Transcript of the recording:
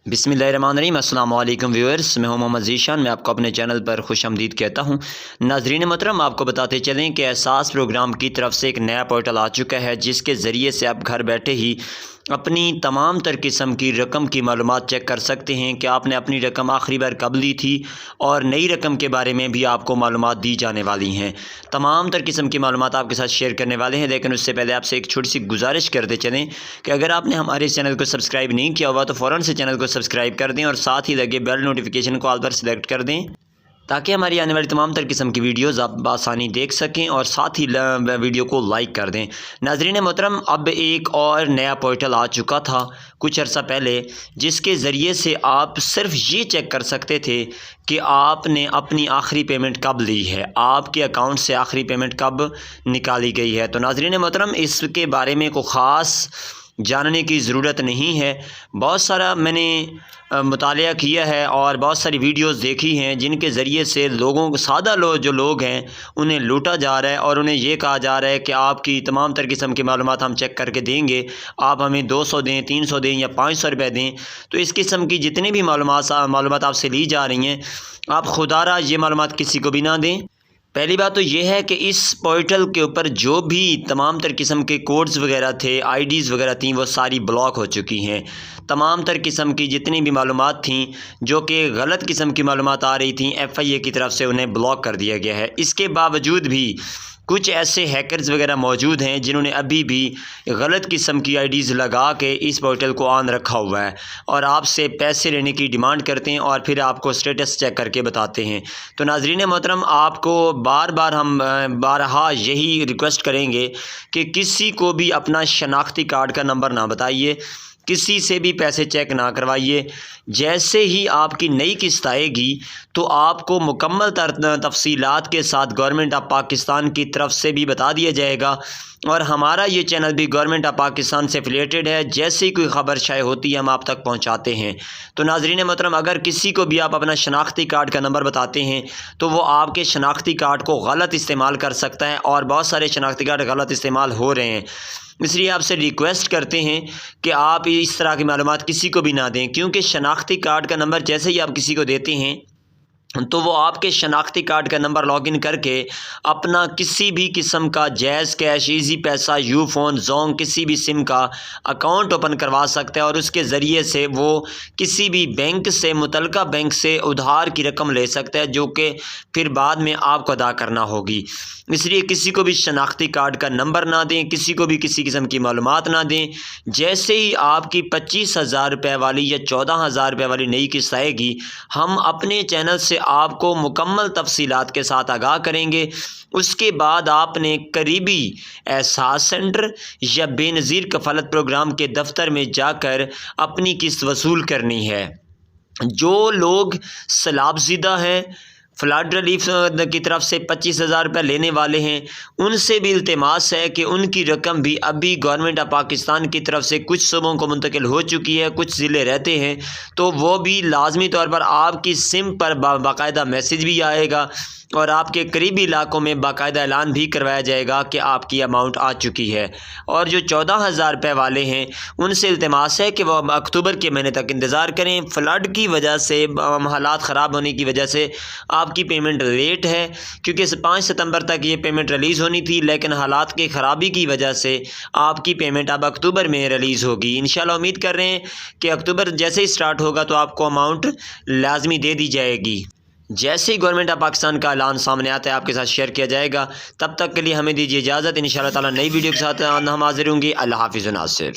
बिस्मिल्लाहिर्रहमानिर्रहीम। अस्सलाम वालेकुम व्यूअर्स, मैं हूं मोहम्मद ज़ीशान। मैं आपको अपने चैनल पर खुशामदीद कहता हूं। नाज़रीन मोहतरम, आपको बताते चलें कि एहसास प्रोग्राम की तरफ से एक नया पोर्टल आ चुका है, जिसके ज़रिए से आप घर बैठे ही अपनी तमाम तर किस्म की रकम की मालूमात चेक कर सकते हैं कि आपने अपनी रकम आखिरी बार कब ली थी, और नई रकम के बारे में भी आपको मालूमात दी जाने वाली हैं। तमाम तर किस्म की मालूमात आपके साथ शेयर करने वाले हैं, लेकिन उससे पहले आपसे एक छोटी सी गुजारिश करते चलें कि अगर आपने हमारे चैनल को सब्सक्राइब नहीं किया हुआ तो फ़ौरन से चैनल को सब्सक्राइब कर दें और साथ ही लगे बेल नोटिफिकेशन को ऑल पर सिलेक्ट कर दें, ताकि हमारी आने वाली तमाम तर किस्म की वीडियोज़ आप बआसानी देख सकें, और साथ ही वीडियो को लाइक कर दें। नाज़रीन मोहतरम, अब एक और नया पोर्टल आ चुका था कुछ अर्सा पहले, जिसके ज़रिए से आप सिर्फ ये चेक कर सकते थे कि आपने अपनी आखिरी पेमेंट कब ली है, आपके अकाउंट से आखिरी पेमेंट कब निकाली गई है। तो नाज़रीन मोहतरम, इसके बारे में कोई ख़ास जानने की ज़रूरत नहीं है। बहुत सारा मैंने मुतालिया किया है और बहुत सारी वीडियोस देखी हैं, जिनके ज़रिए से लोगों को, सादा जो लोग हैं, उन्हें लूटा जा रहा है और उन्हें ये कहा जा रहा है कि आपकी तमाम तर किस्म की मालूमात हम चेक करके देंगे, आप हमें 200 दें, 300 दें या 500 रुपये दें। तो इस किस्म की जितनी भी मालूमात आपसे ली जा रही हैं, आप खुदारा ये मालूमात किसी को भी ना दें। पहली बात तो ये है कि इस पोर्टल के ऊपर जो भी तमाम तर किस्म के कोड्स वगैरह थे, आईडीज़ वगैरह थी, वो सारी ब्लॉक हो चुकी हैं। तमाम तर किस्म की जितनी भी मालूमात थी जो कि गलत किस्म की मालूमात आ रही थी, FIA की तरफ से उन्हें ब्लॉक कर दिया गया है। इसके बावजूद भी कुछ ऐसे हैकर्स वगैरह मौजूद हैं जिन्होंने अभी भी गलत किस्म की आईडीज़ लगा के इस पोर्टल को ऑन रखा हुआ है, और आपसे पैसे लेने की डिमांड करते हैं और फिर आपको स्टेटस चेक करके बताते हैं। तो नाज़रीन मोहतरम, आपको हम बारहा यही रिक्वेस्ट करेंगे कि किसी को भी अपना शनाख्ती कार्ड का नंबर ना बताइए, किसी से भी पैसे चेक ना करवाइए। जैसे ही आपकी नई किस्त आएगी तो आपको मुकम्मल तफसीलात के साथ गवर्नमेंट ऑफ पाकिस्तान की तरफ से भी बता दिया जाएगा, और हमारा ये चैनल भी गवर्नमेंट ऑफ पाकिस्तान से एफिलिएटेड है। जैसे ही कोई ख़बर शाये होती है, हम आप तक पहुंचाते हैं। तो नाज़रीन मोहतरम, अगर किसी को भी आप अपना शनाख्ती कार्ड का नंबर बताते हैं तो वो आपके शनाख्ती कार्ड को गलत इस्तेमाल कर सकता है, और बहुत सारे शनाख्ती कार्ड गलत इस्तेमाल हो रहे हैं। इसलिए आपसे रिक्वेस्ट करते हैं कि आप इस तरह की मालूमात किसी को भी ना दें, क्योंकि शनाख्ती कार्ड का नंबर जैसे ही आप किसी को देते हैं तो वो आपके शनाख्ती कार्ड का नंबर लॉगिन करके अपना किसी भी किस्म का जैज़ कैश, इजी पैसा, यूफोन, जोंग, किसी भी सिम का अकाउंट ओपन करवा सकता है, और उसके ज़रिए से वो किसी भी बैंक से, मुतलका बैंक से उधार की रकम ले सकता है, जो कि फिर बाद में आपको अदा करना होगी। इसलिए किसी को भी शनाख्ती कार्ड का नंबर ना दें, किसी को भी किसी किस्म की मालूमात ना दें। जैसे ही आपकी 25,000 रुपये वाली या 14,000 रुपये वाली नई किस्त आएगी, हम अपने चैनल से आपको मुकम्मल तफसीलात के साथ आगाह करेंगे। उसके बाद आपने करीबी एहसास सेंटर या बेनज़ीर कफ़ालत प्रोग्राम के दफ्तर में जाकर अपनी किस्त वसूल करनी है। जो लोग सैलाबज़दा हैं, फ्लड रिलीफ की तरफ से 25,000 रुपये लेने वाले हैं, उनसे भी इल्तिमास है कि उनकी रकम भी अभी गवर्नमेंट ऑफ पाकिस्तान की तरफ से कुछ सूबों को मुंतकिल हो चुकी है, कुछ ज़िले रहते हैं, तो वो भी लाजमी तौर पर आपकी सिम पर बाकायदा मैसेज भी आएगा, और आपके करीबी इलाकों में बाकायदा ऐलान भी करवाया जाएगा कि आपकी अमाउंट आ चुकी है। और जो 14,000 रुपये वाले हैं, उनसे इल्तिमास है कि वो अक्टूबर के महीने तक इंतज़ार करें। फ़्लड की वजह से, हालात ख़राब होने की वजह से आपकी पेमेंट लेट है, क्योंकि 5 सितंबर तक ये पेमेंट रिलीज़ होनी थी, लेकिन हालात की ख़राबी की वजह से आपकी पेमेंट अब अक्टूबर में रिलीज़ होगी। इंशाल्लाह उम्मीद कर रहे हैं कि अक्टूबर जैसे ही स्टार्ट होगा तो आपको अमाउंट लाजमी दे दी जाएगी। जैसे ही गवर्नमेंट ऑफ पाकिस्तान का ऐलान सामने आता है, आपके साथ शेयर किया जाएगा। तब तक के लिए हमें दीजिए इजाज़त। इंशाअल्लाह ताला नई वीडियो के साथ हम हाज़िर होंगे। अल्लाह हाफ़िज़ नासिर।